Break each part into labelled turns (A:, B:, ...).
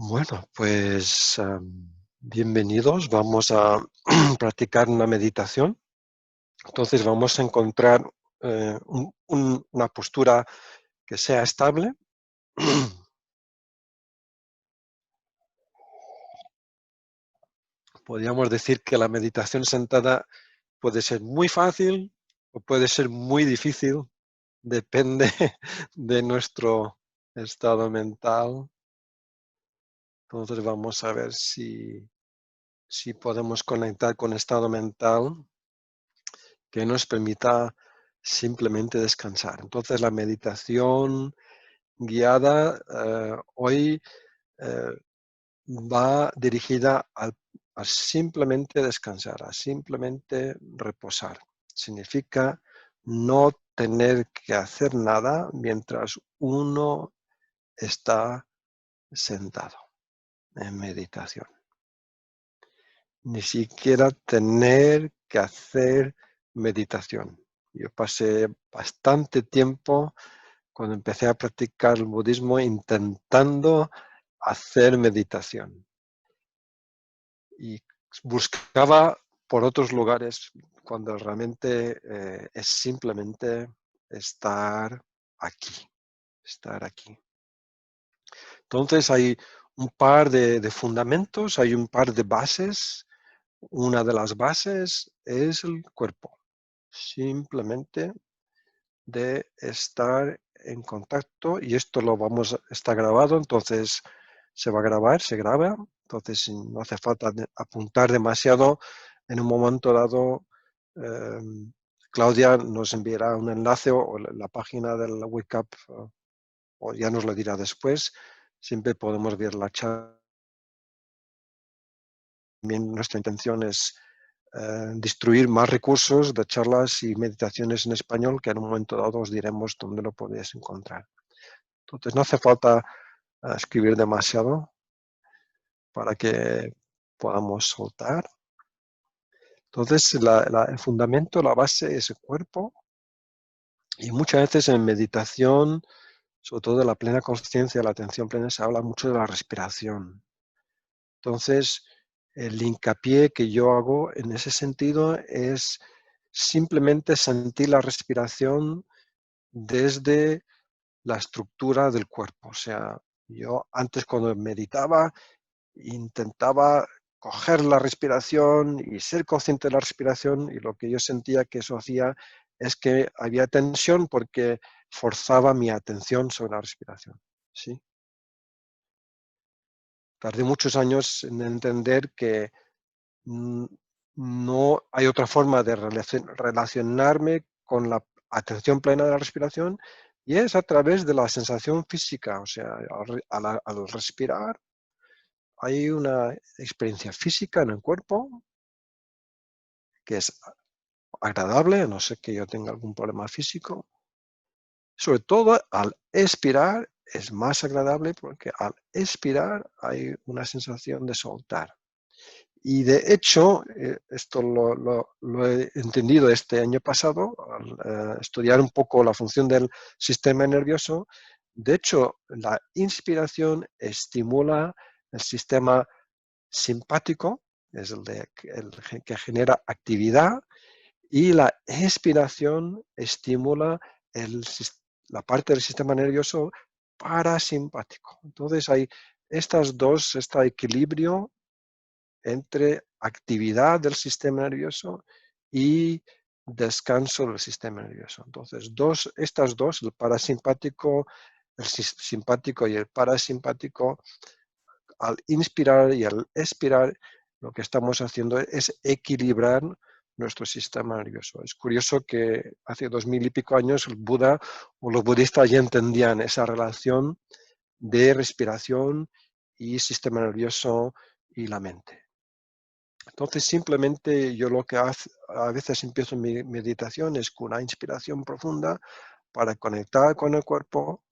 A: Bueno, pues bienvenidos. Vamos a practicar una meditación. Entonces vamos a encontrar una postura que sea estable. Podríamos decir que la meditación sentada puede ser muy fácil o puede ser muy difícil. Depende de nuestro estado mental. Entonces vamos a ver si podemos conectar con estado mental que nos permita simplemente descansar. Entonces, la meditación guiada hoy eh, va dirigida a simplemente descansar, a simplemente reposar. Significa no tener que hacer nada mientras uno está sentado en meditación. Ni siquiera tener que hacer meditación. Yo pasé bastante tiempo cuando empecé a practicar el budismo intentando hacer meditación y buscaba por otros lugares cuando realmente es simplemente estar aquí, estar aquí. Entonces hay un par de fundamentos, hay un par de bases. Una de las bases es el cuerpo, simplemente de estar en contacto, y esto está grabado, entonces se va a grabar, se graba, entonces no hace falta apuntar demasiado. En un momento dado, Claudia nos enviará un enlace o la página del Wake Up, o ya nos lo dirá después. Siempre podemos ver la charla. También nuestra intención es distribuir más recursos de charlas y meditaciones en español, que en un momento dado os diremos dónde lo podéis encontrar. Entonces no hace falta escribir demasiado para que podamos soltar. Entonces el fundamento, la base es el cuerpo, y muchas veces en meditación, sobre todo de la plena consciencia, la atención plena, se habla mucho de la respiración. Entonces, el hincapié que yo hago en ese sentido es simplemente sentir la respiración desde la estructura del cuerpo. O sea, yo antes, cuando meditaba, intentaba coger la respiración y ser consciente de la respiración, y lo que yo sentía que eso hacía es que había tensión porque forzaba mi atención sobre la respiración. ¿Sí? Tardé muchos años en entender que no hay otra forma de relacionarme con la atención plena de la respiración, y es a través de la sensación física. O sea, al respirar hay una experiencia física en el cuerpo que es agradable, a no ser que yo tenga algún problema físico. Sobre todo al expirar es más agradable, porque al expirar hay una sensación de soltar. Y de hecho, esto lo he entendido este año pasado, al estudiar un poco la función del sistema nervioso. De hecho, la inspiración estimula el sistema simpático, es el que genera actividad, y la expiración estimula la parte del sistema nervioso parasimpático. Entonces hay este equilibrio entre actividad del sistema nervioso y descanso del sistema nervioso. Entonces, estas dos, el parasimpático, el simpático y el parasimpático, al inspirar y al expirar, lo que estamos haciendo es equilibrar nuestro sistema nervioso. Es curioso que hace 2000 y pico años el Buda o los budistas ya entendían esa relación de respiración y sistema nervioso y la mente. Entonces, simplemente yo lo que a veces empiezo mi meditación es con una inspiración profunda para conectar con el cuerpo,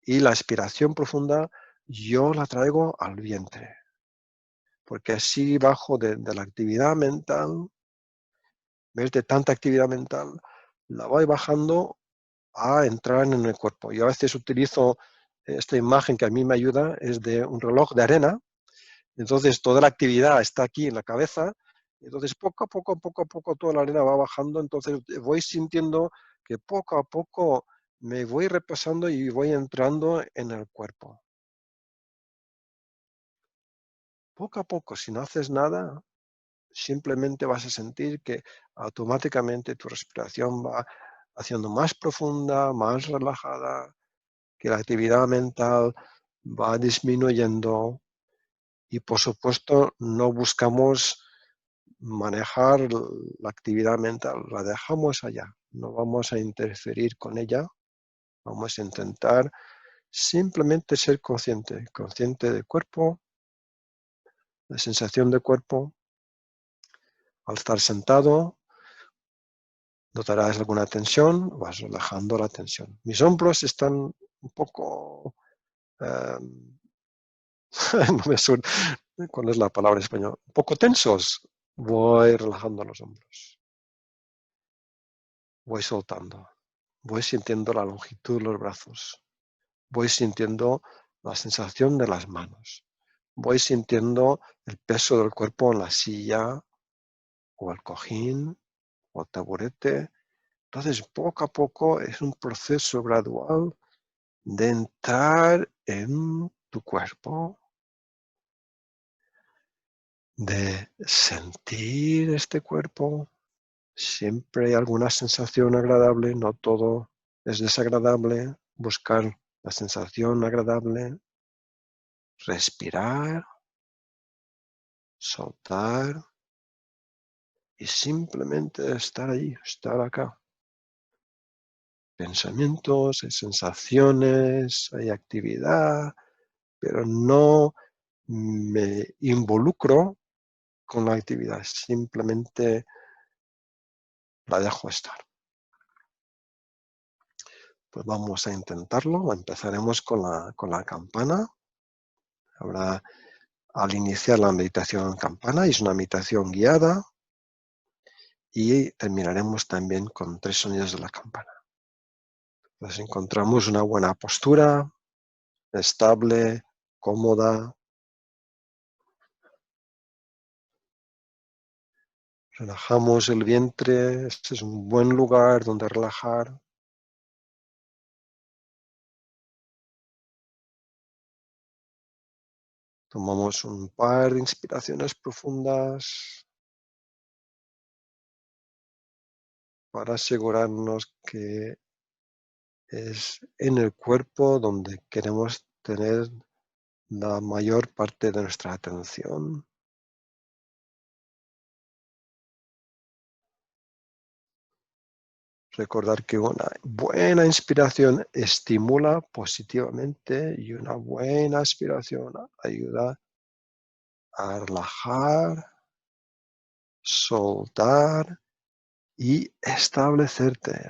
A: y la expiración profunda yo la traigo al vientre, porque así bajo de la actividad mental, ves, de tanta actividad mental, la voy bajando a entrar en el cuerpo. Yo a veces utilizo esta imagen que a mí me ayuda es de un reloj de arena. Entonces toda la actividad está aquí en la cabeza. Entonces poco a poco toda la arena va bajando. Entonces voy sintiendo que poco a poco me voy repasando y voy entrando en el cuerpo. Poco a poco, si no haces nada, simplemente vas a sentir que automáticamente tu respiración va haciendo más profunda, más relajada, que la actividad mental va disminuyendo y, por supuesto, no buscamos manejar la actividad mental, la dejamos allá, no vamos a interferir con ella, vamos a intentar simplemente ser consciente del cuerpo, la sensación del cuerpo. Al estar sentado, notarás alguna tensión, vas relajando la tensión. Mis hombros están un poco... no me suena, ¿cuál es la palabra en español? Un poco tensos. Voy relajando los hombros. Voy soltando. Voy sintiendo la longitud de los brazos. Voy sintiendo la sensación de las manos. Voy sintiendo el peso del cuerpo en la silla o el cojín o el taburete. Entonces, poco a poco es un proceso gradual de entrar en tu cuerpo, de sentir este cuerpo. Siempre hay alguna sensación agradable, no todo es desagradable. Buscar la sensación agradable, respirar, soltar y simplemente estar ahí, estar acá. Pensamientos, hay sensaciones, hay actividad, pero no me involucro con la actividad, simplemente la dejo estar. Pues vamos a intentarlo, empezaremos con la campana. Habrá, al iniciar la meditación campana, es una meditación guiada y terminaremos también con 3 sonidos de la campana. Entonces encontramos una buena postura, estable, cómoda. Relajamos el vientre, este es un buen lugar donde relajar. Tomamos un par de inspiraciones profundas para asegurarnos que es en el cuerpo donde queremos tener la mayor parte de nuestra atención. Recordar que una buena inspiración estimula positivamente y una buena expiración ayuda a relajar, soltar y establecerte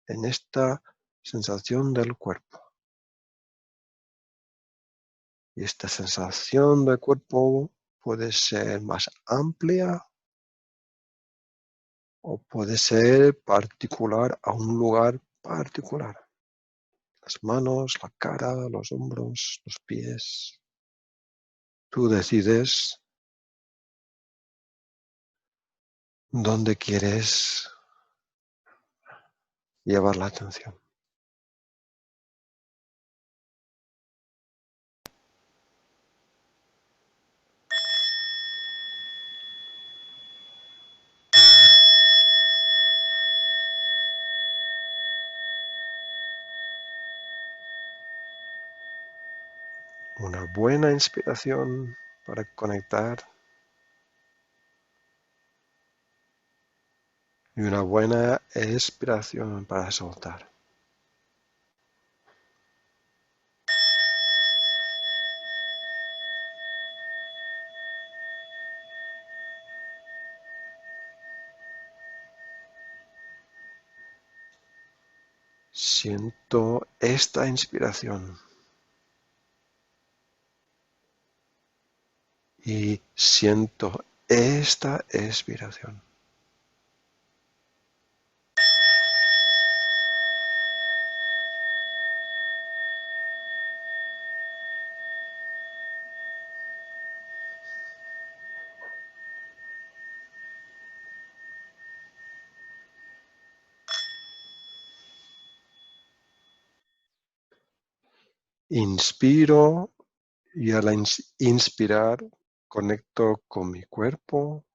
A: en esta sensación del cuerpo. Y esta sensación del cuerpo puede ser más amplia o puede ser particular a un lugar particular. Las manos, la cara, los hombros, los pies. Tú decides dónde quieres llevar la atención. Una buena inspiración para conectar y una buena expiración para soltar. Siento esta inspiración y siento esta expiración. Inspiro y al inspirar conecto con mi cuerpo.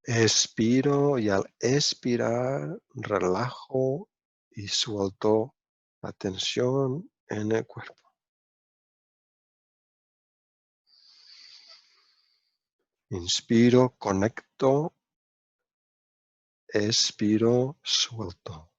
A: Expiro y al expirar relajo y suelto la tensión en el cuerpo. Inspiro, conecto, expiro, suelto.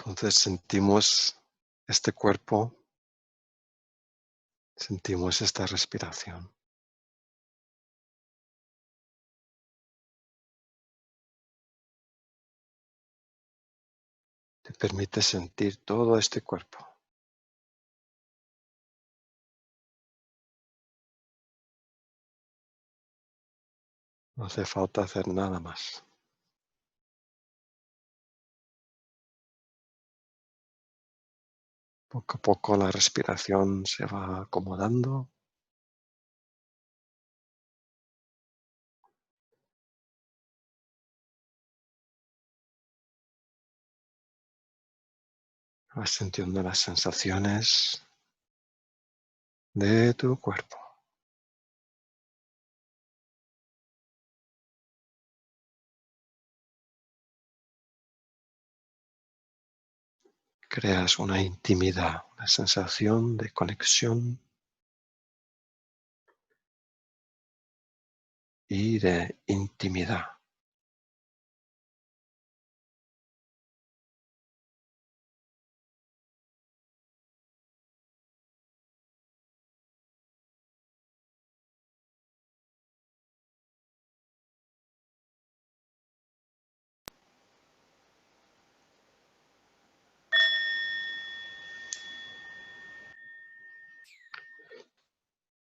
A: Entonces sentimos este cuerpo, sentimos esta respiración. Te permite sentir todo este cuerpo. No hace falta hacer nada más. Poco a poco la respiración se va acomodando. Vas sintiendo las sensaciones de tu cuerpo. Creas una intimidad, una sensación de conexión y de intimidad.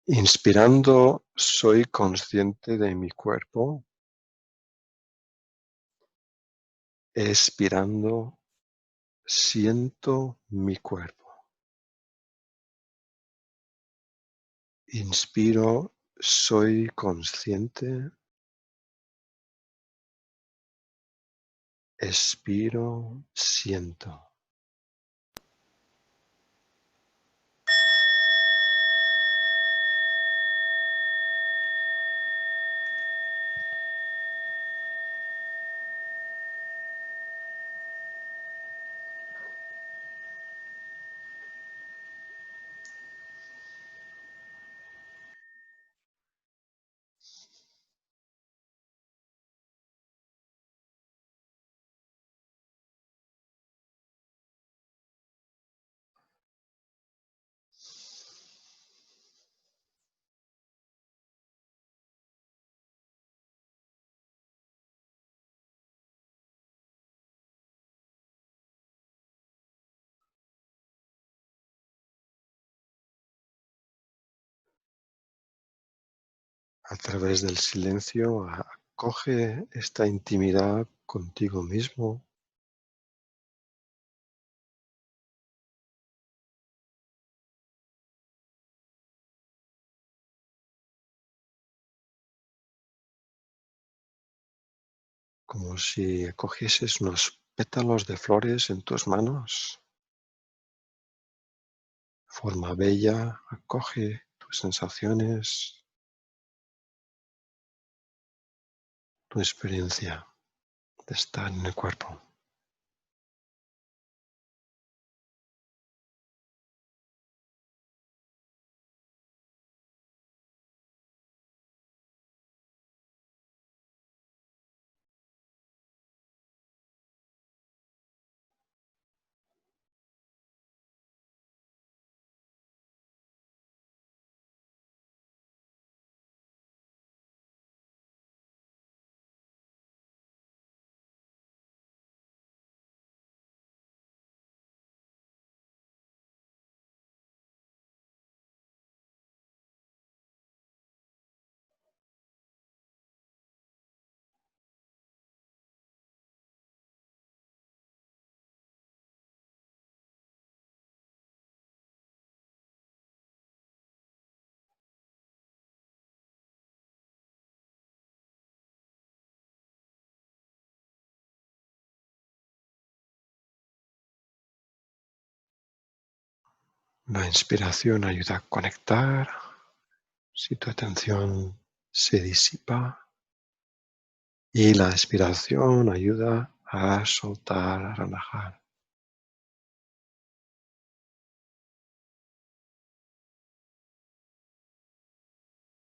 A: Inspirando, soy consciente de mi cuerpo. Expirando, siento mi cuerpo. Inspiro, soy consciente. Expiro, siento. A través del silencio, acoge esta intimidad contigo mismo, como si acogieses unos pétalos de flores en tus manos. Forma bella, acoge tus sensaciones, tu experiencia de estar en el cuerpo. La inspiración ayuda a conectar. Si tu atención se disipa, y la expiración ayuda a soltar, a relajar.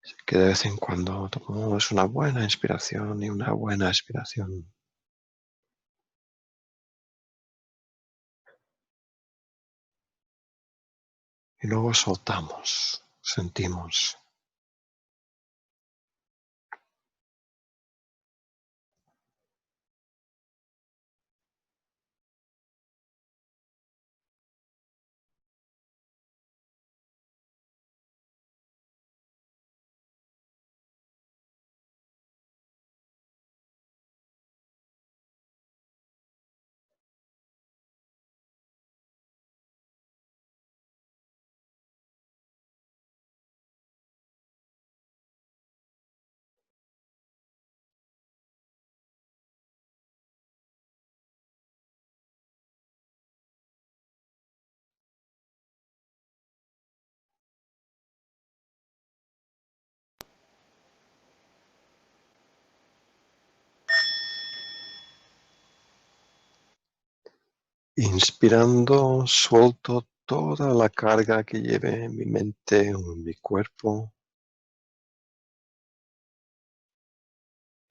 A: Así que de vez en cuando tomamos una buena inspiración y una buena expiración. Y luego soltamos, sentimos. Inspirando, suelto toda la carga que lleve en mi mente o en mi cuerpo.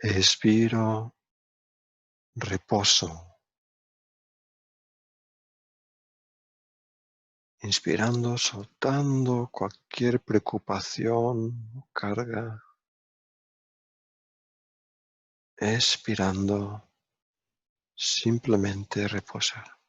A: Expiro, reposo. Inspirando, soltando cualquier preocupación o carga. Expirando, simplemente reposar.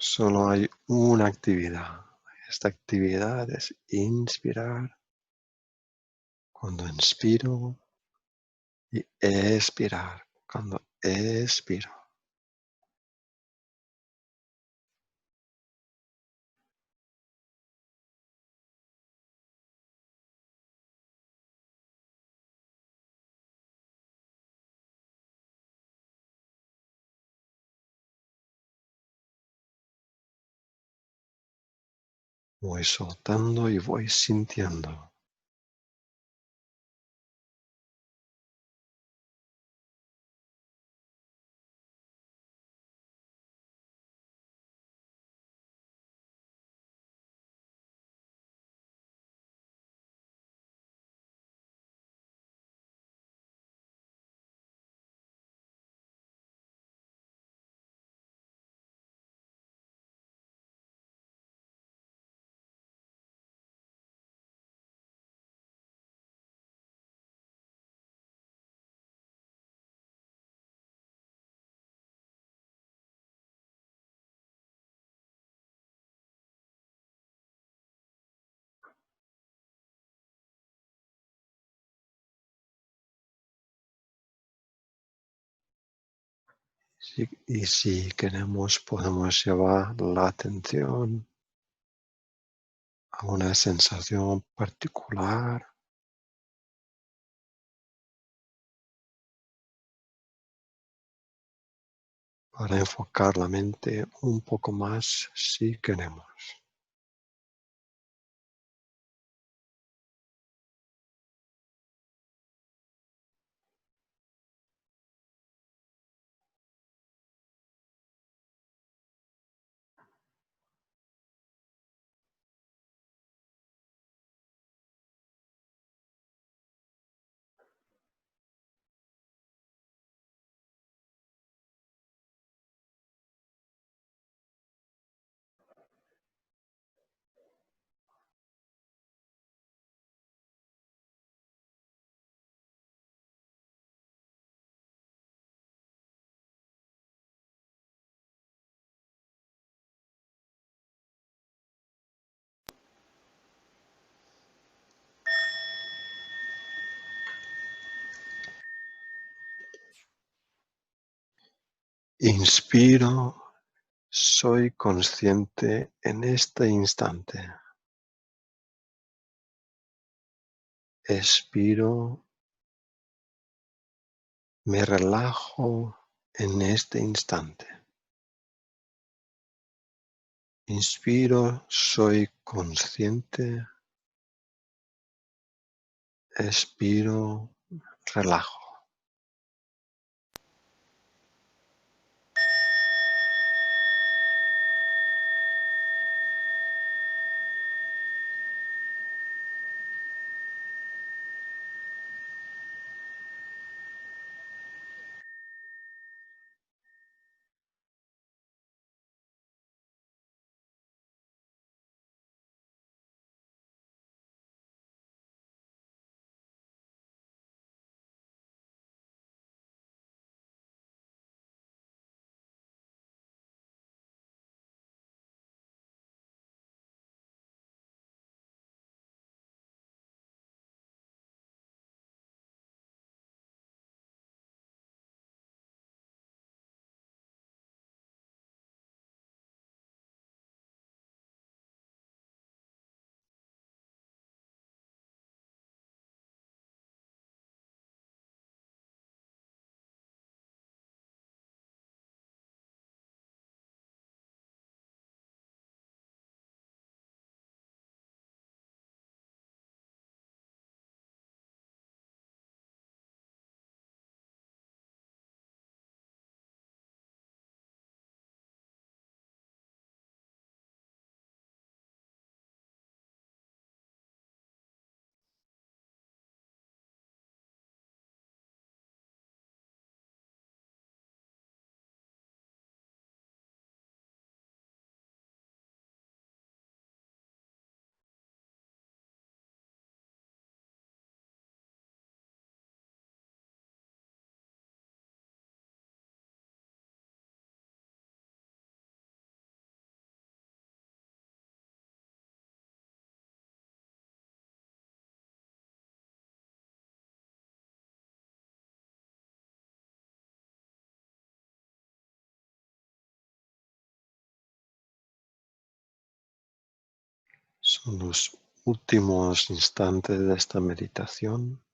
A: Solo hay una actividad. Esta actividad es inspirar cuando inspiro y expirar cuando expiro. Voy soltando y voy sintiendo. Y si queremos, podemos llevar la atención a una sensación particular para enfocar la mente un poco más si queremos. Inspiro, soy consciente en este instante. Expiro, me relajo en este instante. Inspiro, soy consciente. Expiro, relajo. Son los últimos instantes de esta meditación.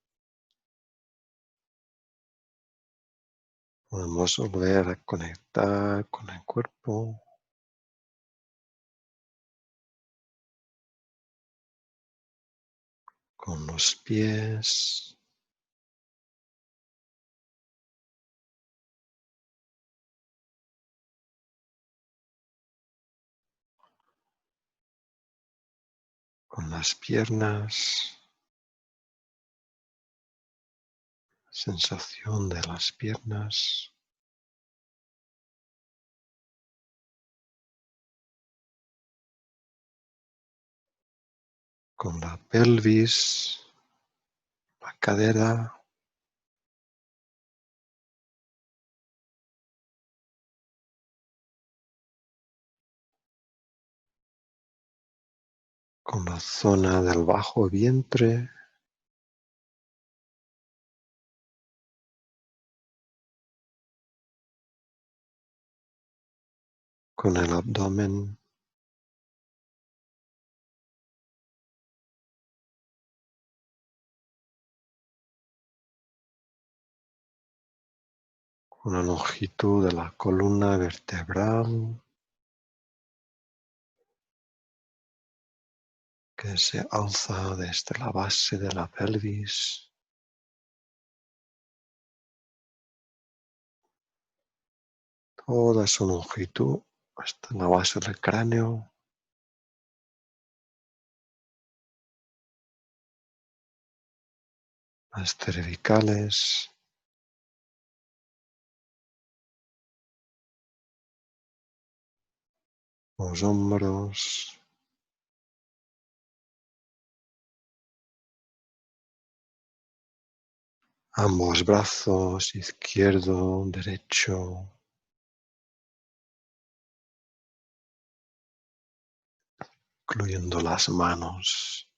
A: Podemos volver a conectar con el cuerpo, con los pies, con las piernas, sensación de las piernas, con la pelvis, la cadera, con la zona del bajo vientre, con el abdomen, con la longitud de la columna vertebral que se alza desde la base de la pelvis, toda su longitud hasta la base del cráneo, las cervicales, los hombros, ambos brazos, izquierdo, derecho, incluyendo las manos.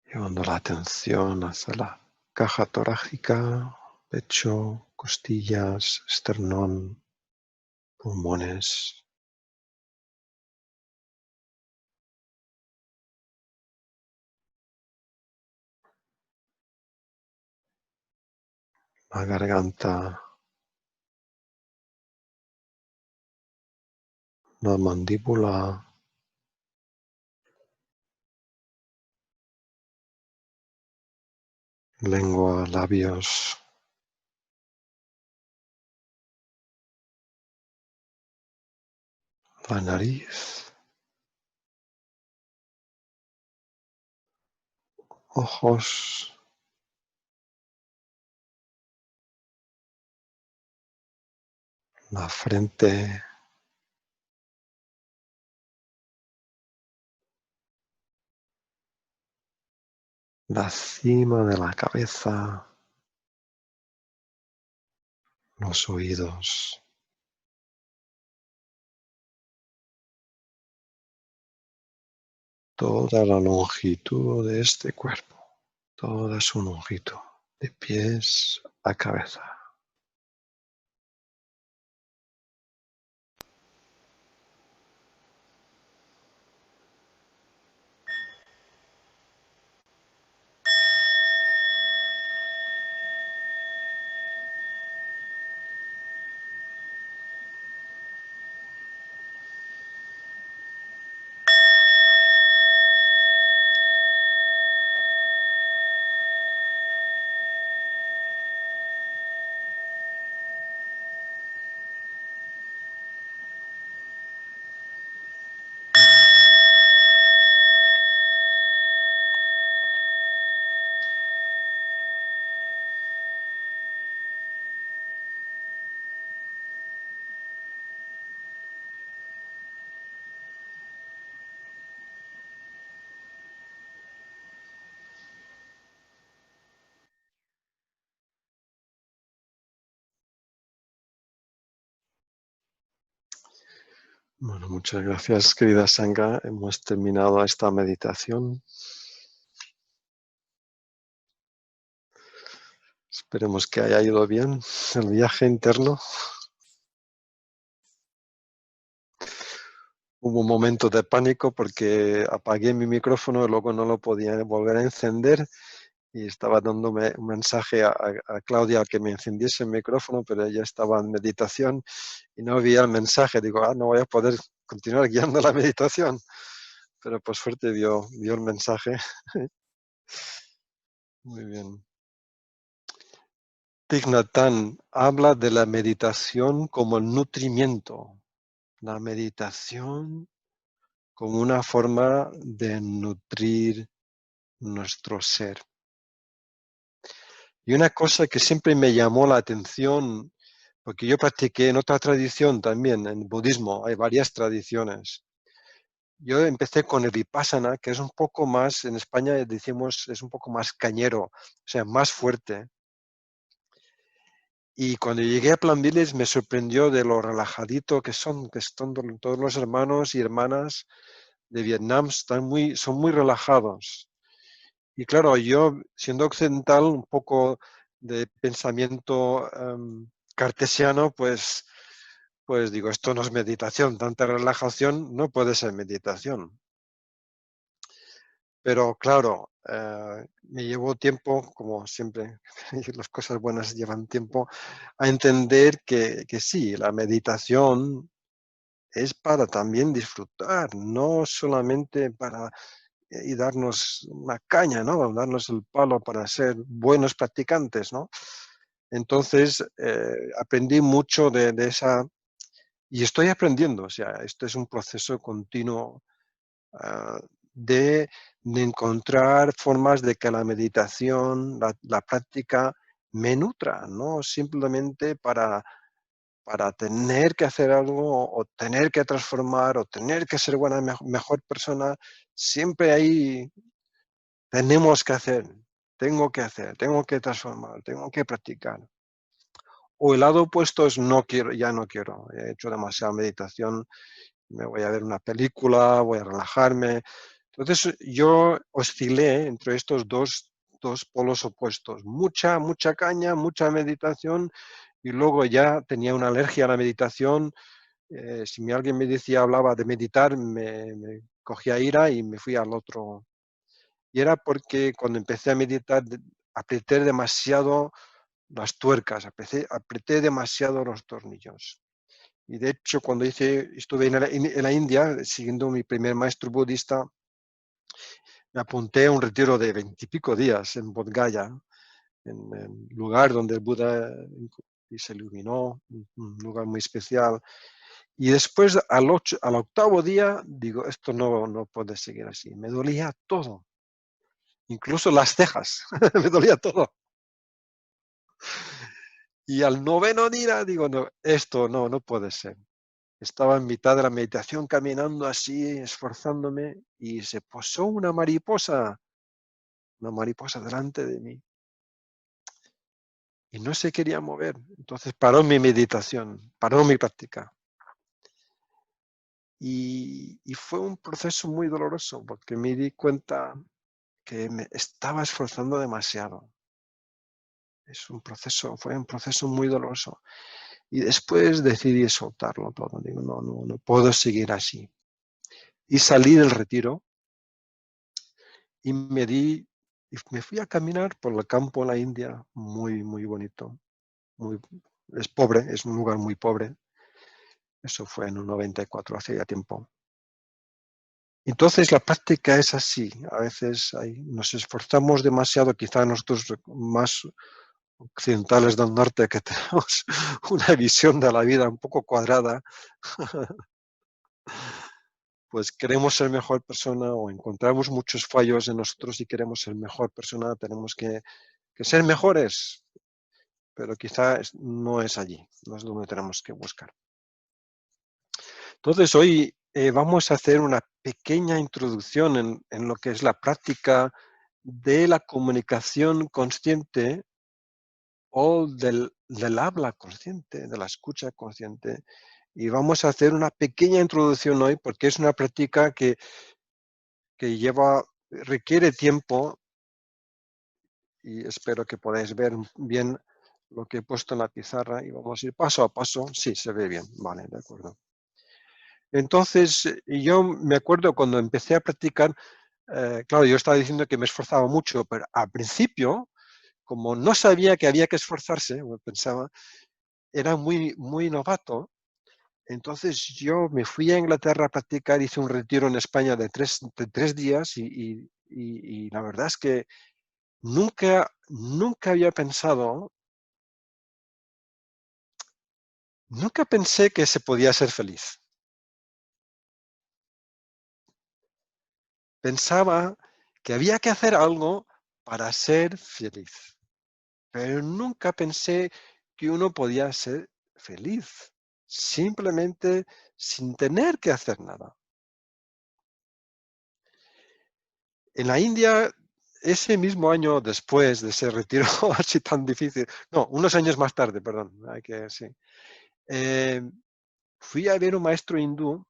A: Llevando la atención hacia la caja torácica, pecho, costillas, esternón, pulmones, la garganta, la mandíbula, lengua, labios, la nariz, ojos, la frente, la cima de la cabeza, los oídos, toda la longitud de este cuerpo, toda su longitud, de pies a cabeza. Bueno, muchas gracias, querida Sangha. Hemos terminado esta meditación. Esperemos que haya ido bien el viaje interno. Hubo un momento de pánico porque apagué mi micrófono y luego no lo podía volver a encender y estaba dándome un mensaje a Claudia que me encendiese el micrófono, pero ella estaba en meditación y no veía el mensaje. Digo, no voy a poder continuar guiando la meditación. Pero por suerte vio el mensaje. Muy bien. Thich Nhat Hanh habla de la meditación como nutrimiento. La meditación como una forma de nutrir nuestro ser. Y una cosa que siempre me llamó la atención, porque yo practiqué en otra tradición también, en budismo, hay varias tradiciones. Yo empecé con el Vipassana, que es un poco más, en España decimos, es un poco más cañero, o sea, más fuerte. Y cuando llegué a Plan Village me sorprendió de lo relajadito que están todos los hermanos y hermanas de Vietnam, son muy relajados. Y claro, yo siendo occidental, un poco de pensamiento cartesiano, pues digo, esto no es meditación, tanta relajación no puede ser meditación. Pero claro, me llevó tiempo, como siempre, las cosas buenas llevan tiempo, a entender que sí, la meditación es para también disfrutar, no solamente para y darnos una caña, ¿no? Darnos el palo para ser buenos practicantes, ¿no? Entonces, aprendí mucho de esa, y estoy aprendiendo, o sea, esto es un proceso continuo ah, de, de encontrar formas de que la meditación, la práctica, me nutra, no simplemente para tener que hacer algo o tener que transformar o tener que ser buena, mejor persona. Siempre hay tenemos que hacer, tengo que transformar, tengo que practicar. O el lado opuesto es no quiero, ya no quiero, he hecho demasiada meditación, me voy a ver una película, voy a relajarme. Entonces yo oscilé entre estos dos polos opuestos, mucha caña, mucha meditación, y luego ya tenía una alergia a la meditación. Si alguien me decía, hablaba de meditar, me cogía ira y me fui al otro. Y era porque cuando empecé a meditar apreté demasiado las tuercas, apreté demasiado los tornillos. Y de hecho, cuando estuve en la India, siguiendo mi primer maestro budista, me apunté a un retiro de 20 y pico días en Bodh Gaya, en el lugar donde el Buda se iluminó, un lugar muy especial. Y después, al octavo día, digo, esto no puede seguir así. Me dolía todo, incluso las cejas, me dolía todo. Y al noveno día digo, no, esto no puede ser. Estaba en mitad de la meditación caminando así, esforzándome, y se posó una mariposa delante de mí. Y no se quería mover. Entonces paró mi meditación, paró mi práctica. Y fue un proceso muy doloroso porque me di cuenta que me estaba esforzando demasiado. Fue un proceso muy doloroso. Y después decidí soltarlo todo. Digo, no puedo seguir así. Y salí del retiro y me fui a caminar por el campo en la India, muy bonito. Muy, es pobre, es un lugar muy pobre. Eso fue en un 94, hace ya tiempo. Entonces la práctica es así. A veces nos esforzamos demasiado, quizá nosotros más occidentales del norte que tenemos una visión de la vida un poco cuadrada, pues queremos ser mejor persona o encontramos muchos fallos en nosotros y queremos ser mejor persona, tenemos que ser mejores, pero quizá no es allí, no es donde tenemos que buscar. Entonces hoy vamos a hacer una pequeña introducción en lo que es la práctica de la comunicación consciente o del habla consciente, de la escucha consciente. Y vamos a hacer una pequeña introducción hoy porque es una práctica que requiere tiempo y espero que podáis ver bien lo que he puesto en la pizarra y vamos a ir paso a paso. Sí, se ve bien. Vale, de acuerdo. Entonces, yo me acuerdo cuando empecé a practicar, claro, yo estaba diciendo que me esforzaba mucho, pero al principio, como no sabía que había que esforzarse, o pensaba, era muy novato. Entonces yo me fui a Inglaterra a practicar, hice un retiro en España de tres días y la verdad es que nunca había pensado, nunca pensé que se podía ser feliz. Pensaba que había que hacer algo para ser feliz, pero nunca pensé que uno podía ser feliz, simplemente sin tener que hacer nada. En la India, ese mismo año después de ese retiro así tan difícil, no, unos años más tarde, perdón, sí, eh, fui a ver un maestro hindú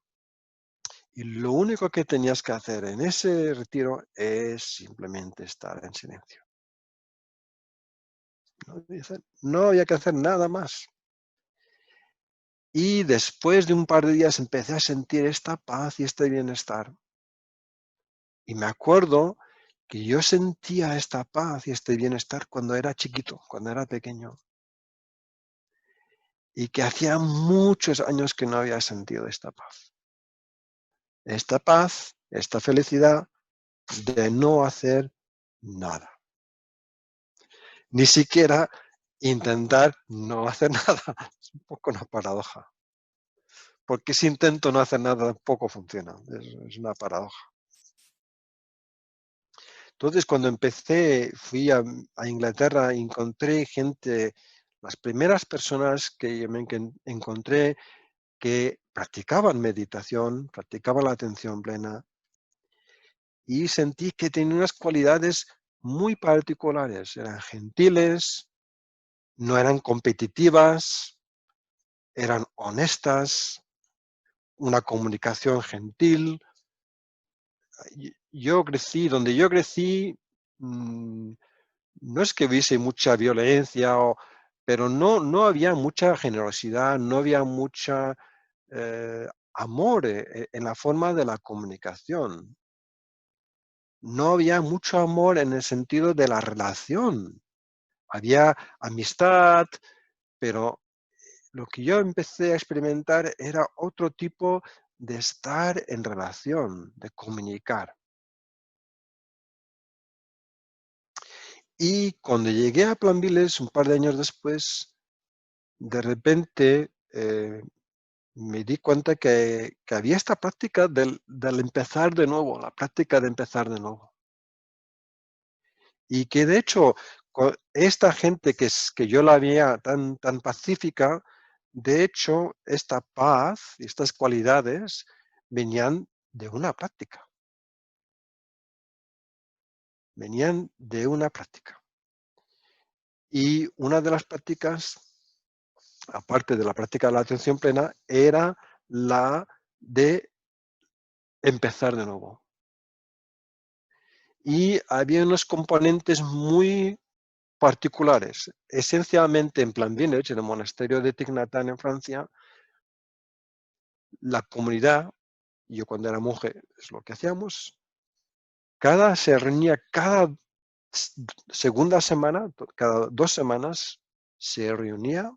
A: y lo único que tenías que hacer en ese retiro es simplemente estar en silencio. No había que hacer nada más. Y después de un par de días empecé a sentir esta paz y este bienestar. Y me acuerdo que yo sentía esta paz y este bienestar cuando era chiquito, cuando era pequeño. Y que hacía muchos años que no había sentido esta paz. Esta paz, esta felicidad de no hacer nada. Ni siquiera intentar no hacer nada. Es un poco una paradoja. Porque si intento no hacer nada, tampoco funciona. Es una paradoja. Entonces, cuando empecé, fui a Inglaterra, encontré gente, las primeras personas que yo encontré que practicaban meditación, practicaban la atención plena, y sentí que tenían unas cualidades muy particulares. Eran gentiles, no eran competitivas, eran honestas, una comunicación gentil. Donde yo crecí, no es que hubiese mucha violencia, pero no había mucha generosidad, no había mucha amor en la forma de la comunicación. No había mucho amor en el sentido de la relación. Había amistad, pero lo que yo empecé a experimentar era otro tipo de estar en relación, de comunicar. Y cuando llegué a Plan Viles, un par de años después, de repente me di cuenta que había esta práctica del empezar de nuevo, la práctica de empezar de nuevo. Y que de hecho, esta gente que yo la veía tan pacífica, de hecho, esta paz y estas cualidades venían de una práctica, venían de una práctica. Y una de las prácticas, aparte de la práctica de la atención plena, era la de empezar de nuevo. Y había unos componentes muy particulares. Esencialmente en Plan Village, en el monasterio de Thich Nhat Hanh en Francia, la comunidad, yo cuando era monje es lo que hacíamos, se reunía cada segunda semana, cada 2 semanas, se reunía,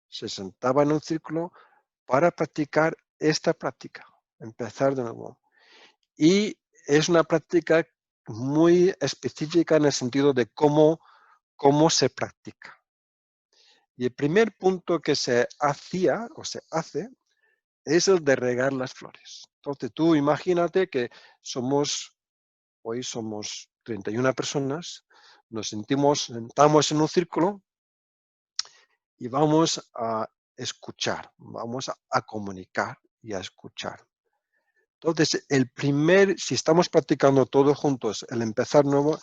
A: se sentaba en un círculo para practicar esta práctica, empezar de nuevo. Y es una práctica muy específica en el sentido de cómo se practica. Y el primer punto que se hacía o se hace es el de regar las flores. Entonces tú imagínate que hoy somos 31 personas, nos sentamos en un círculo y vamos a escuchar, vamos a comunicar y a escuchar. Entonces, si estamos practicando todos juntos el empezar nuevo,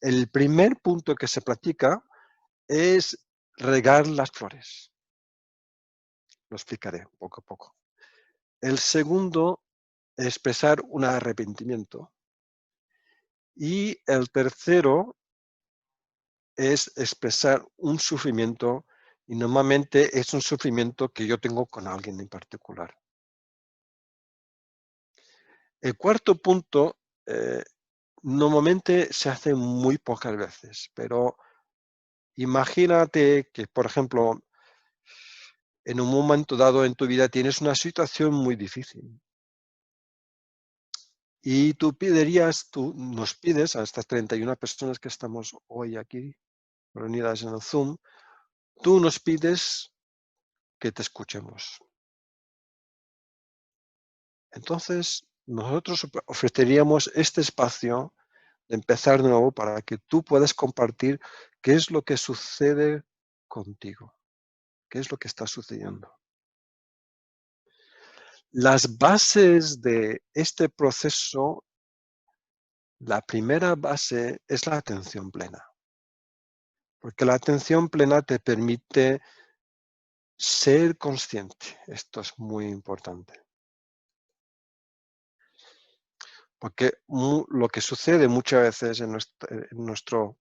A: el primer punto que se practica es regar las flores. Lo explicaré poco a poco. El segundo, expresar un arrepentimiento. Y el tercero es expresar un sufrimiento y normalmente es un sufrimiento que yo tengo con alguien en particular. El cuarto punto, normalmente se hace muy pocas veces, pero imagínate que, por ejemplo, en un momento dado en tu vida tienes una situación muy difícil y tú nos pides a estas 31 personas que estamos hoy aquí reunidas en el Zoom, tú nos pides que te escuchemos. Entonces, nosotros ofreceríamos este espacio de empezar de nuevo para que tú puedas compartir qué es lo que sucede contigo, qué es lo que está sucediendo. Las bases de este proceso, la primera base es la atención plena, porque la atención plena te permite ser consciente. Esto es muy importante. Porque lo que sucede muchas veces en nuestro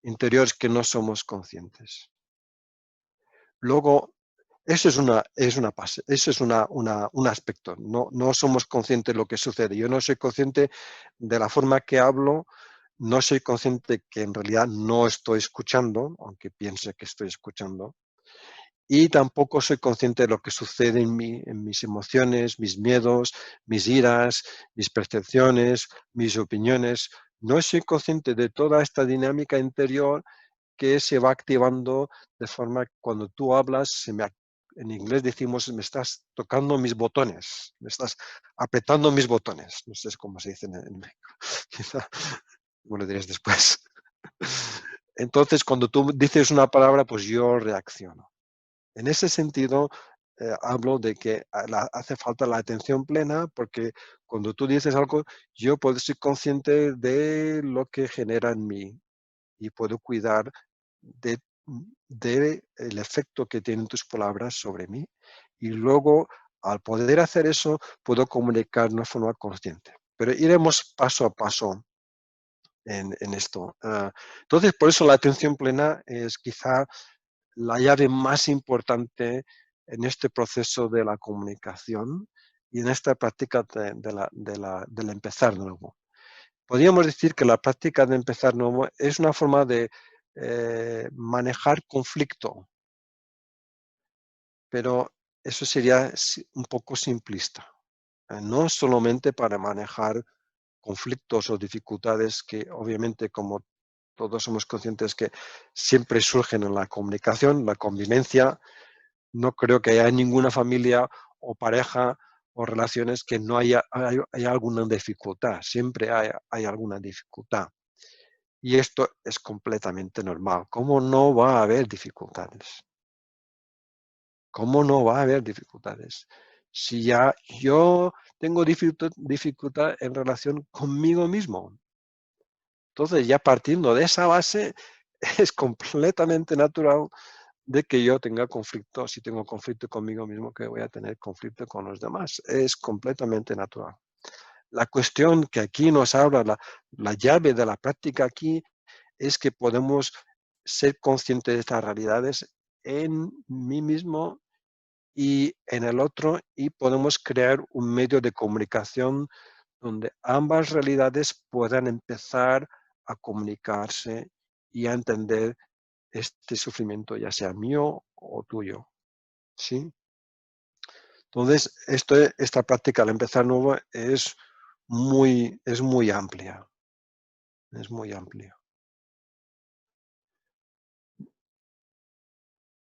A: interior es que no somos conscientes. Luego, eso es una base, eso es un aspecto. No somos conscientes de lo que sucede. Yo no soy consciente de la forma que hablo, no soy consciente que en realidad no estoy escuchando, aunque piense que estoy escuchando. Y tampoco soy consciente de lo que sucede en mis emociones, mis miedos, mis iras, mis percepciones, mis opiniones. No soy consciente de toda esta dinámica interior que se va activando de forma que cuando tú hablas, en inglés decimos, me estás tocando mis botones, me estás apretando mis botones. No sé cómo se dice en México. Quizá me lo diréis después. Entonces, cuando tú dices una palabra, pues yo reacciono. En ese sentido, hablo de que hace falta la atención plena porque cuando tú dices algo, yo puedo ser consciente de lo que genera en mí y puedo cuidar de, de el efecto que tienen tus palabras sobre mí. Y luego, al poder hacer eso, puedo comunicar de una forma consciente. Pero iremos paso a paso en esto. Entonces, por eso la atención plena es quizá la llave más importante en este proceso de la comunicación y en esta práctica del empezar de nuevo. Podríamos decir que la práctica de empezar de nuevo es una forma de manejar conflicto, pero eso sería un poco simplista. No solamente para manejar conflictos o dificultades que obviamente como todos somos conscientes que siempre surgen en la comunicación, la convivencia. No creo que haya ninguna familia o pareja o relaciones que no haya alguna dificultad. Siempre hay alguna dificultad. Y esto es completamente normal. ¿Cómo no va a haber dificultades? ¿Cómo no va a haber dificultades? Si ya yo tengo dificultad en relación conmigo mismo. Entonces, ya partiendo de esa base, es completamente natural de que yo tenga conflicto, si tengo conflicto conmigo mismo, que voy a tener conflicto con los demás. Es completamente natural. La cuestión que aquí nos habla, la llave de la práctica aquí, es que podemos ser conscientes de estas realidades en mí mismo y en el otro y podemos crear un medio de comunicación donde ambas realidades puedan empezar a comunicarse y a entender este sufrimiento, ya sea mío o tuyo, ¿sí? Entonces, esta práctica al empezar nuevo es muy amplia, es muy amplia.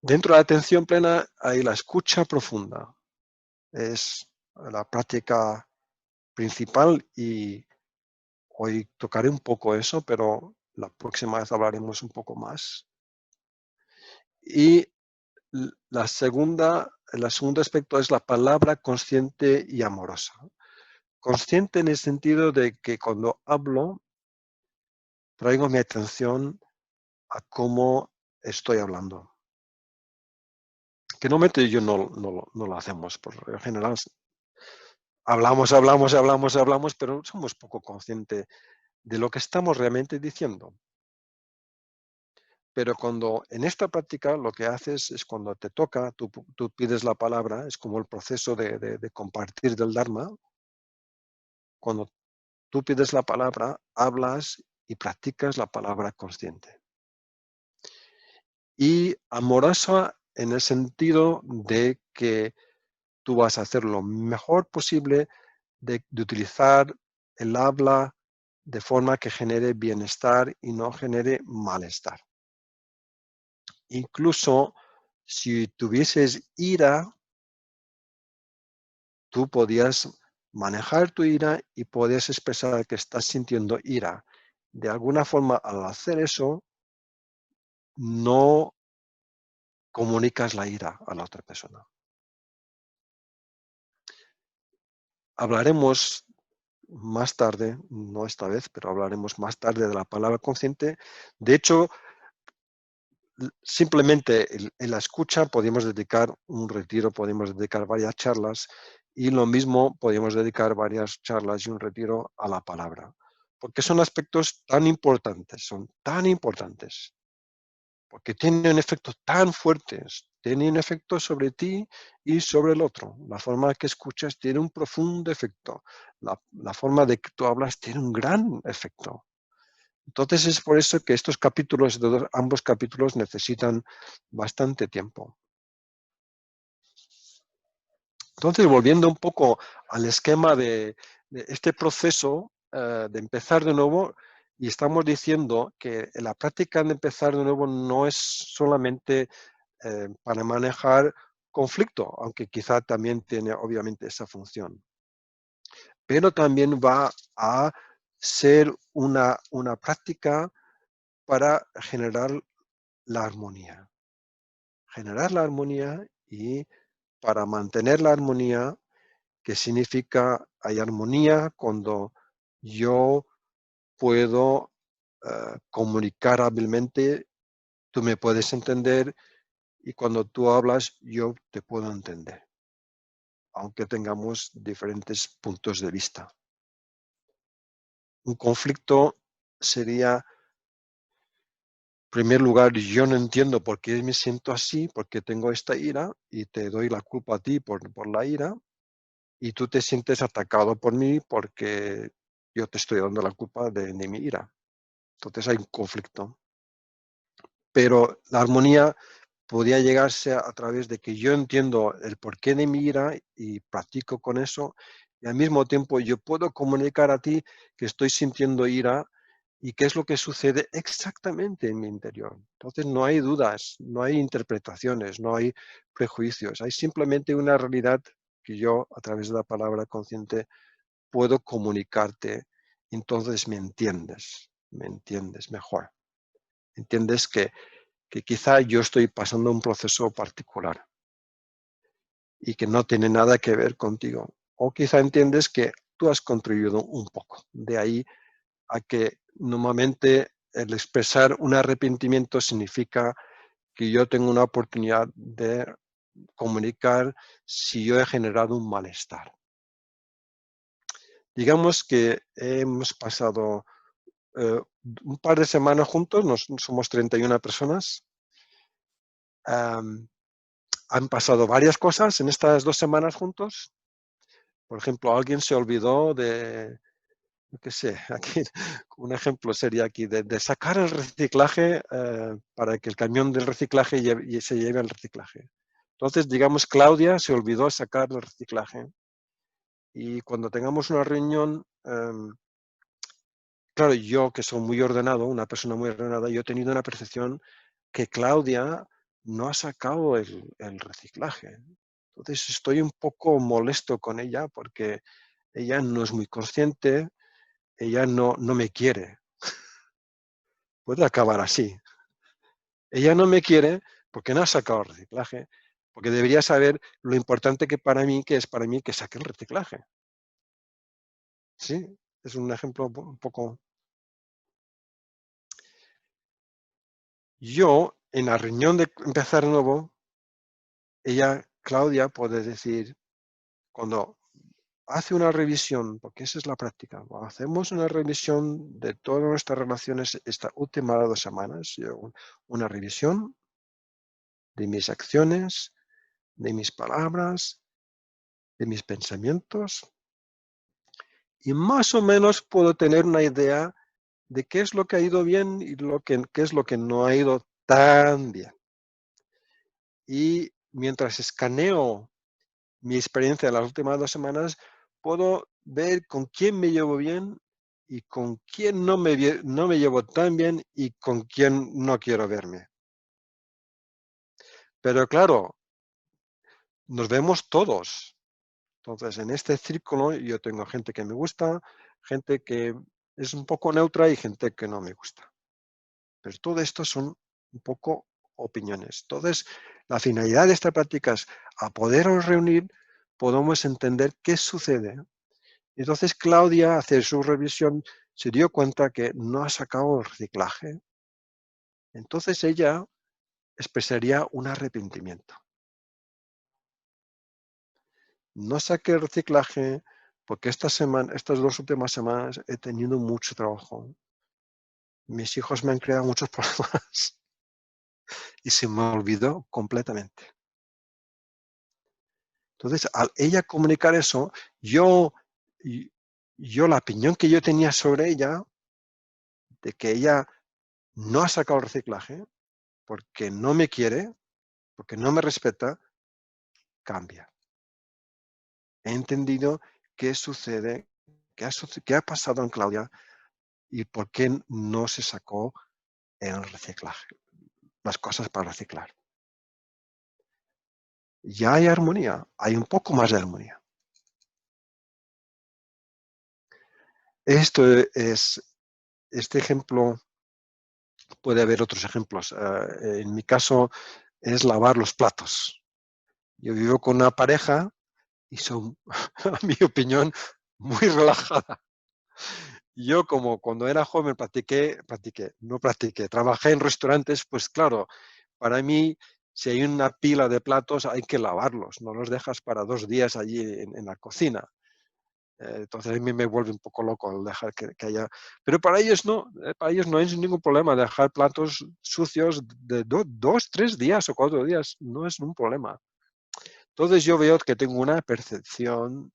A: Dentro de la atención plena hay la escucha profunda, es la práctica principal y hoy tocaré un poco eso, pero la próxima vez hablaremos un poco más. Y el segundo aspecto es la palabra consciente y amorosa. Consciente en el sentido de que cuando hablo, traigo mi atención a cómo estoy hablando. Que normalmente yo no lo hacemos, por lo general hablamos, pero somos poco conscientes de lo que estamos realmente diciendo. Pero cuando en esta práctica lo que haces es cuando te toca, tú pides la palabra, es como el proceso de compartir del Dharma. Cuando tú pides la palabra, hablas y practicas la palabra consciente. Y amorosa en el sentido de que tú vas a hacer lo mejor posible de utilizar el habla de forma que genere bienestar y no genere malestar. Incluso si tuvieses ira, tú podías manejar tu ira y podías expresar que estás sintiendo ira. De alguna forma, al hacer eso, no comunicas la ira a la otra persona. Hablaremos más tarde, no esta vez, pero hablaremos más tarde de la palabra consciente. De hecho, simplemente en la escucha podemos dedicar un retiro, podemos dedicar varias charlas y lo mismo podemos dedicar varias charlas y un retiro a la palabra, porque son aspectos tan importantes, son tan importantes, porque tienen efectos tan fuertes, tienen efectos sobre ti y sobre el otro. La forma que escuchas tiene un profundo efecto, la forma de que tú hablas tiene un gran efecto. Entonces es por eso que estos capítulos, ambos capítulos necesitan bastante tiempo. Entonces, volviendo un poco al esquema de este proceso de empezar de nuevo, y estamos diciendo que la práctica de empezar de nuevo no es solamente para manejar conflicto, aunque quizá también tiene obviamente esa función, pero también va a ser una práctica para la armonía. Generar la armonía y para mantener la armonía, que significa hay armonía cuando yo puedo comunicar hábilmente, tú me puedes entender y cuando tú hablas yo te puedo entender, aunque tengamos diferentes puntos de vista. Un conflicto sería, en primer lugar, yo no entiendo por qué me siento así, por qué tengo esta ira y te doy la culpa a ti por la ira. Y tú te sientes atacado por mí porque yo te estoy dando la culpa de mi ira. Entonces hay un conflicto. Pero la armonía podría llegarse a través de que yo entiendo el porqué de mi ira y practico con eso, y al mismo tiempo yo puedo comunicar a ti que estoy sintiendo ira y qué es lo que sucede exactamente en mi interior. Entonces no hay dudas, no hay interpretaciones, no hay prejuicios, hay simplemente una realidad que yo a través de la palabra consciente puedo comunicarte, entonces me entiendes mejor. Entiendes que quizá yo estoy pasando un proceso particular y que no tiene nada que ver contigo. O quizá entiendes que tú has contribuido un poco. De ahí a que normalmente el expresar un arrepentimiento significa que yo tengo una oportunidad de comunicar si yo he generado un malestar. Digamos que hemos pasado un par de semanas juntos, somos 31 personas. Han pasado varias cosas en estas 2 semanas juntos. Por ejemplo, alguien se olvidó de, yo qué sé, aquí un ejemplo sería aquí, de sacar el reciclaje para que el camión del reciclaje se lleve al reciclaje. Entonces, digamos, Claudia se olvidó sacar el reciclaje. Y cuando tengamos una reunión, claro, yo que soy muy ordenado, una persona muy ordenada, yo he tenido una percepción que Claudia no ha sacado el reciclaje. Entonces estoy un poco molesto con ella porque ella no es muy consciente, ella no me quiere. Puede acabar así. Ella no me quiere porque no ha sacado el reciclaje, porque debería saber lo importante que es para mí que saque el reciclaje. Sí, es un ejemplo un poco. Yo, en la reunión de empezar de nuevo, ella, Claudia, puede decir, cuando hace una revisión, porque esa es la práctica. Hacemos una revisión de todas nuestras relaciones estas últimas 2 semanas. Una revisión de mis acciones, de mis palabras, de mis pensamientos, y más o menos puedo tener una idea de qué es lo que ha ido bien y qué es lo que no ha ido tan bien. Y mientras escaneo mi experiencia de las últimas 2 semanas, puedo ver con quién me llevo bien y con quién no me llevo tan bien y con quién no quiero verme. Pero claro, nos vemos todos. Entonces, en este círculo yo tengo gente que me gusta, gente que es un poco neutra y gente que no me gusta. Pero todo esto son un poco opiniones. Entonces, la finalidad de esta práctica es a poderos reunir, podemos entender qué sucede. Entonces Claudia, hace su revisión, se dio cuenta que no ha sacado el reciclaje. Entonces ella expresaría un arrepentimiento. No saqué el reciclaje porque estas 2 últimas semanas he tenido mucho trabajo. Mis hijos me han creado muchos problemas y se me olvidó completamente. Entonces, al ella comunicar eso, yo, yo la opinión que yo tenía sobre ella, de que ella no ha sacado el reciclaje porque no me quiere, porque no me respeta, cambia. He entendido qué sucede, qué ha pasado en Claudia y por qué no se sacó el reciclaje, las cosas para reciclar. Ya hay armonía, hay un poco más de armonía. Esto es, este ejemplo, puede haber otros ejemplos. En mi caso es lavar los platos. Yo vivo con una pareja y son, a mi opinión, muy relajada. Yo como cuando era joven trabajé en restaurantes, pues claro, para mí, si hay una pila de platos, hay que lavarlos, no los dejas para 2 días allí en la cocina. Entonces a mí me vuelve un poco loco el dejar que haya... Pero para ellos no hay ningún problema dejar platos sucios de 2, 3 días o 4 días, no es un problema. Entonces yo veo que tengo una percepción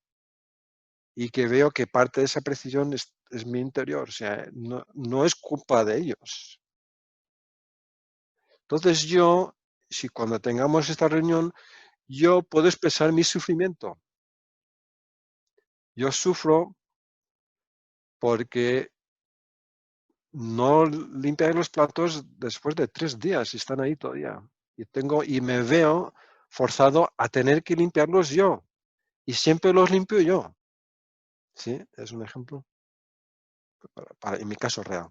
A: y que veo que parte de esa precisión es mi interior, o sea, no es culpa de ellos. Entonces yo, si cuando tengamos esta reunión, yo puedo expresar mi sufrimiento. Yo sufro porque no limpiar los platos después de 3 días y están ahí todavía. Y me veo forzado a tener que limpiarlos yo. Y siempre los limpio yo. ¿Sí? Es un ejemplo en mi caso real.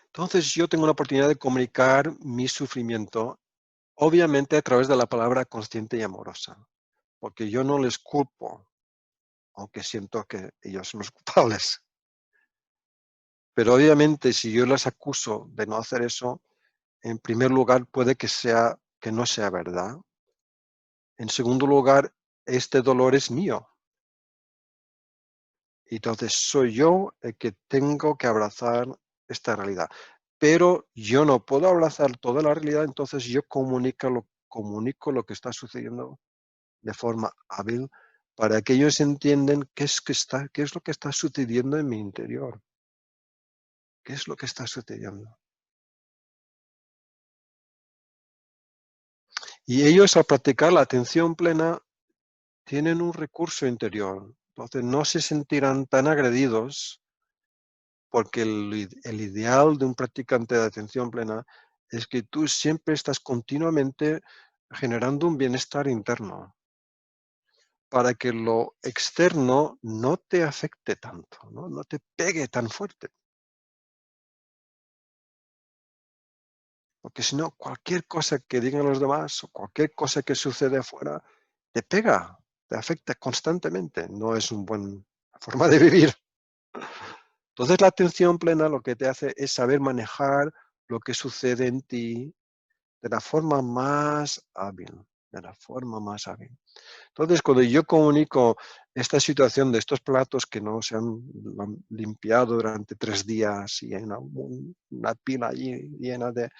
A: Entonces yo tengo la oportunidad de comunicar mi sufrimiento, obviamente a través de la palabra consciente y amorosa, porque yo no les culpo, aunque siento que ellos son los culpables. Pero obviamente si yo les acuso de no hacer eso, en primer lugar puede que no sea verdad. En segundo lugar, este dolor es mío. Entonces soy yo el que tengo que abrazar esta realidad. Pero yo no puedo abrazar toda la realidad, entonces yo comunico lo que está sucediendo de forma hábil para que ellos entiendan qué es lo que está sucediendo en mi interior. ¿Qué es lo que está sucediendo? Y ellos al practicar la atención plena tienen un recurso interior. Entonces no se sentirán tan agredidos porque el ideal de un practicante de atención plena es que tú siempre estás continuamente generando un bienestar interno para que lo externo no te afecte tanto, no te pegue tan fuerte. Porque si no, cualquier cosa que digan los demás o cualquier cosa que sucede afuera te pega, te afecta constantemente. No es una buena forma de vivir. Entonces la atención plena lo que te hace es saber manejar lo que sucede en ti de la forma más hábil, de la forma más hábil. Entonces, cuando yo comunico esta situación de estos platos que no se han limpiado durante 3 días y hay una pila allí llena de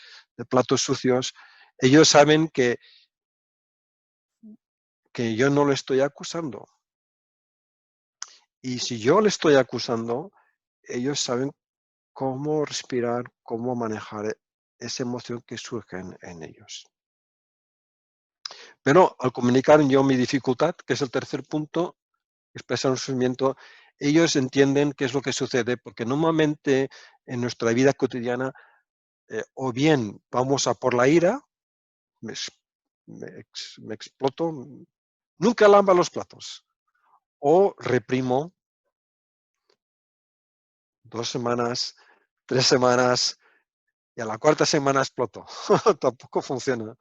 A: platos sucios, ellos saben que yo no le estoy acusando. Y si yo le estoy acusando, ellos saben cómo respirar, cómo manejar esa emoción que surge en ellos. Pero al comunicar yo mi dificultad, que es el tercer punto, expresar un sufrimiento, ellos entienden qué es lo que sucede, porque normalmente en nuestra vida cotidiana, o bien vamos a por la ira, me, ex- me exploto, nunca lamba los platos, o reprimo 2 semanas, 3 semanas, y a la cuarta semana exploto. Tampoco funciona.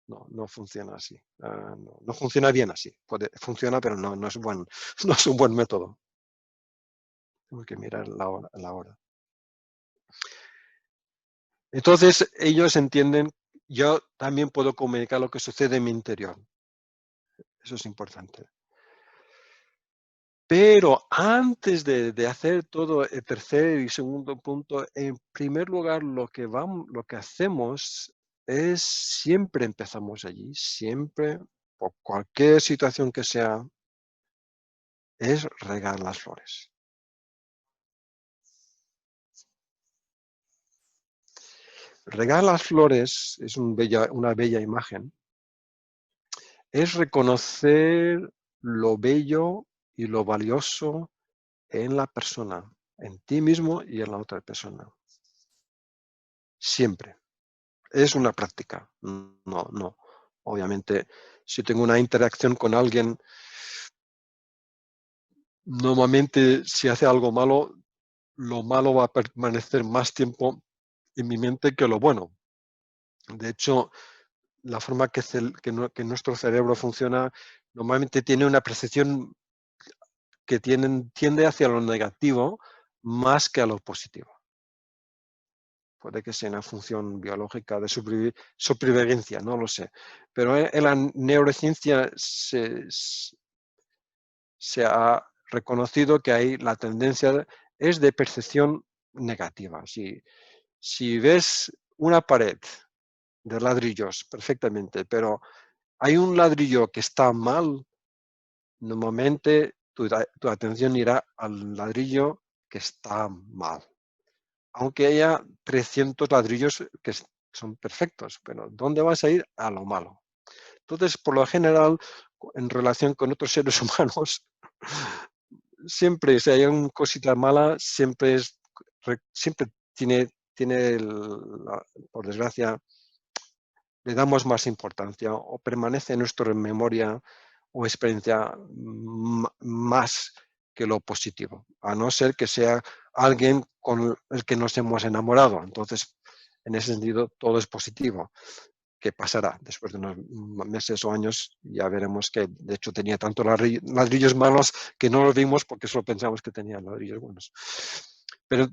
A: No, no funciona así. No, no funciona bien así. Funciona, pero no, no, es no es un buen método. Tengo que mirar la hora. Entonces, ellos entienden, yo también puedo comunicar lo que sucede en mi interior. Eso es importante. Pero antes de hacer todo el tercer y segundo punto, en primer lugar, lo que hacemos es siempre empezamos allí, siempre, por cualquier situación que sea, es regar las flores. Regar las flores es una bella imagen, es reconocer lo bello y lo valioso en la persona, en ti mismo y en la otra persona. Siempre. Es una práctica. No, no. Obviamente, si tengo una interacción con alguien, normalmente si hace algo malo, lo malo va a permanecer más tiempo en mi mente que lo bueno. De hecho, la forma que nuestro cerebro funciona normalmente tiene una percepción que tiende hacia lo negativo más que a lo positivo. Puede que sea una función biológica de supervivencia, no lo sé. Pero en la neurociencia se ha reconocido que hay la tendencia es de percepción negativa. Si ves una pared de ladrillos perfectamente, pero hay un ladrillo que está mal, normalmente tu atención irá al ladrillo que está mal. Aunque haya 300 ladrillos que son perfectos, pero ¿dónde vas a ir? A lo malo. Entonces, por lo general, en relación con otros seres humanos, siempre, si hay una cosita mala, siempre por desgracia, le damos más importancia o permanece en nuestra memoria o experiencia más que lo positivo, a no ser que sea alguien con el que nos hemos enamorado. Entonces, en ese sentido, todo es positivo. ¿Qué pasará? Después de unos meses o años ya veremos que de hecho tenía tanto ladrillos malos que no los vimos porque solo pensamos que tenía ladrillos buenos. Pero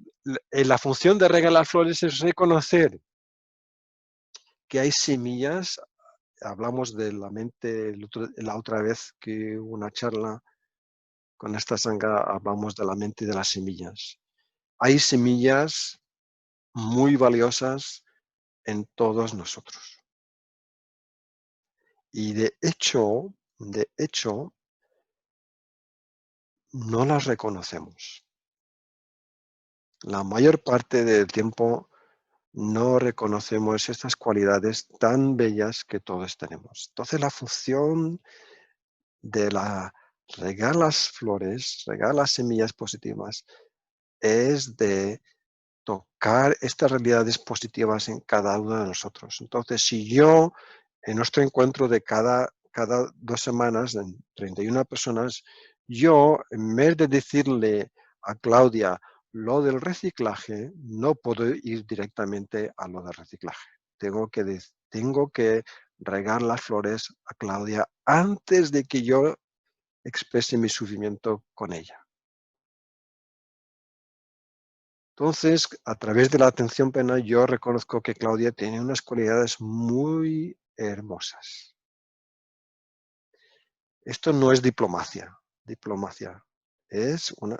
A: la función de regalar flores es reconocer que hay semillas. Hablamos de la mente la otra vez que hubo una charla con esta sangha, hablamos de la mente y de las semillas. Hay semillas muy valiosas en todos nosotros. Y de hecho, no las reconocemos. La mayor parte del tiempo no reconocemos estas cualidades tan bellas que todos tenemos. Entonces, la función de regar las flores, regar las semillas positivas, es de tocar estas realidades positivas en cada uno de nosotros. Entonces, si yo, en nuestro encuentro de cada 2 semanas, en 31 personas, yo, en vez de decirle a Claudia lo del reciclaje, no puedo ir directamente a lo del reciclaje. Tengo que regar las flores a Claudia antes de que yo exprese mi sufrimiento con ella. Entonces, a través de la atención plena, yo reconozco que Claudia tiene unas cualidades muy hermosas. Esto no es diplomacia.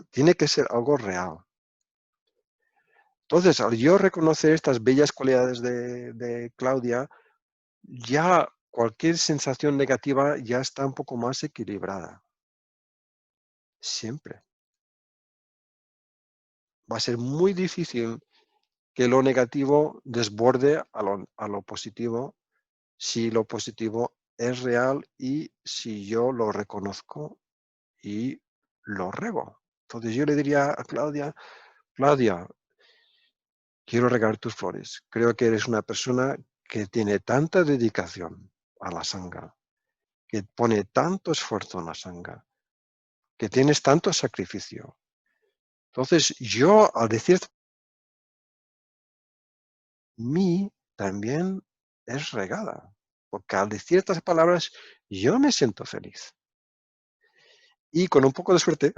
A: Tiene que ser algo real. Entonces, al yo reconocer estas bellas cualidades de Claudia, ya cualquier sensación negativa ya está un poco más equilibrada. Siempre. Va a ser muy difícil que lo negativo desborde a lo positivo, si lo positivo es real y si yo lo reconozco y lo rego. Entonces yo le diría a Claudia, Claudia, quiero regar tus flores. Creo que eres una persona que tiene tanta dedicación a la sangha, que pone tanto esfuerzo en la sangha, que tienes tanto sacrificio. Entonces yo al decir mí también es regada, porque al decir estas palabras yo me siento feliz. Y con un poco de suerte,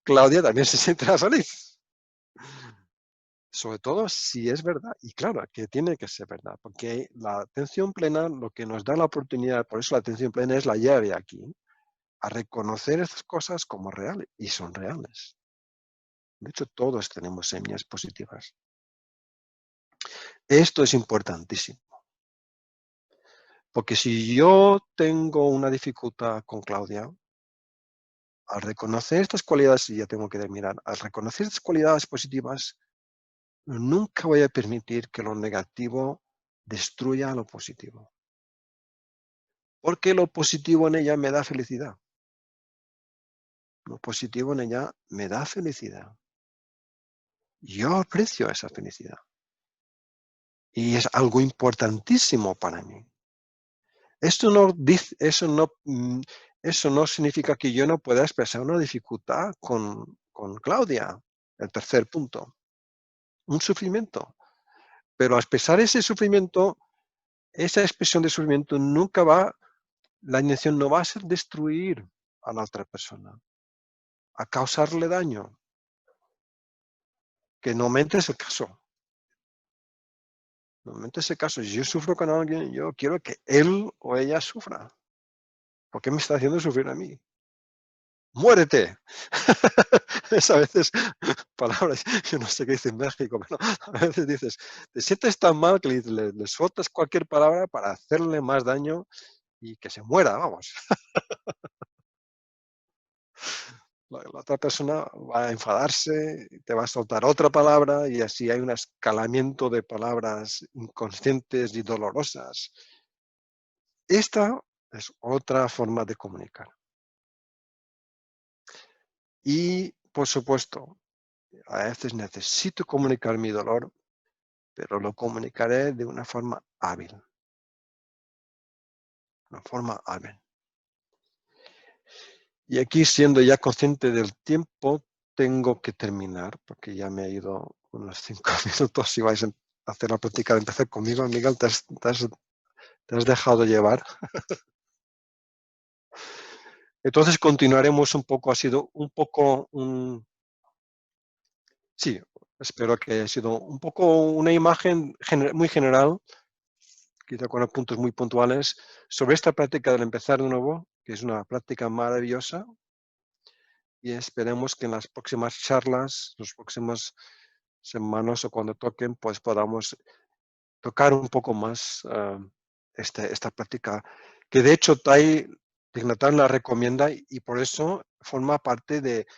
A: Claudia también se sentirá feliz. Sobre todo si es verdad. Y claro, que tiene que ser verdad, porque la atención plena lo que nos da la oportunidad, por eso la atención plena es la llave aquí, a reconocer estas cosas como reales, y son reales. De hecho, todos tenemos semillas positivas. Esto es importantísimo, porque si yo tengo una dificultad con Claudia, al reconocer estas cualidades, y ya tengo que terminar, al reconocer estas cualidades positivas, nunca voy a permitir que lo negativo destruya lo positivo. Porque lo positivo en ella me da felicidad. Lo positivo en ella me da felicidad. Yo aprecio esa felicidad. Y es algo importantísimo para mí. Eso no significa que yo no pueda expresar una dificultad con Claudia, el tercer punto, un sufrimiento. Pero a expresar ese sufrimiento, esa expresión de sufrimiento la intención no va a ser destruir a la otra persona, a causarle daño, que normalmente es el caso. Normalmente es el caso. Si yo sufro con alguien, yo quiero que él o ella sufra. ¿Por qué me está haciendo sufrir a mí? ¡Muérete! Es a veces palabras, yo no sé qué dice en México, pero a veces dices, te sientes tan mal que le sueltas cualquier palabra para hacerle más daño y que se muera, vamos. La otra persona va a enfadarse, te va a soltar otra palabra y así hay un escalamiento de palabras inconscientes y dolorosas. Esta es otra forma de comunicar. Y, por supuesto, a veces necesito comunicar mi dolor, pero lo comunicaré de una forma hábil. Una forma hábil. Y aquí, siendo ya consciente del tiempo, tengo que terminar, porque ya me he ido unos 5 minutos. Si vais a hacer la práctica de empezar conmigo, Miguel, te has dejado llevar. Entonces continuaremos un poco, ha sido un poco sí, espero que haya sido un poco una imagen muy general, quizá con puntos muy puntuales, sobre esta práctica del empezar de nuevo, que es una práctica maravillosa, y esperemos que en las próximas charlas, las próximas semanas o cuando toquen, pues podamos tocar un poco más esta práctica, que de hecho Tai Thich Nhat Hanh la recomienda y por eso forma parte de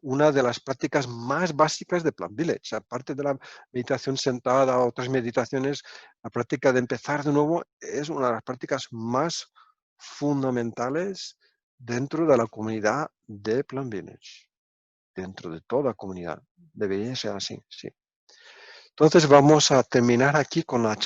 A: una de las prácticas más básicas de Plant Village. Aparte de la meditación sentada o otras meditaciones, la práctica de empezar de nuevo es una de las prácticas más fundamentales dentro de la comunidad de Plant Village. Dentro de toda comunidad. Debería ser así, sí. Entonces vamos a terminar aquí con la charla.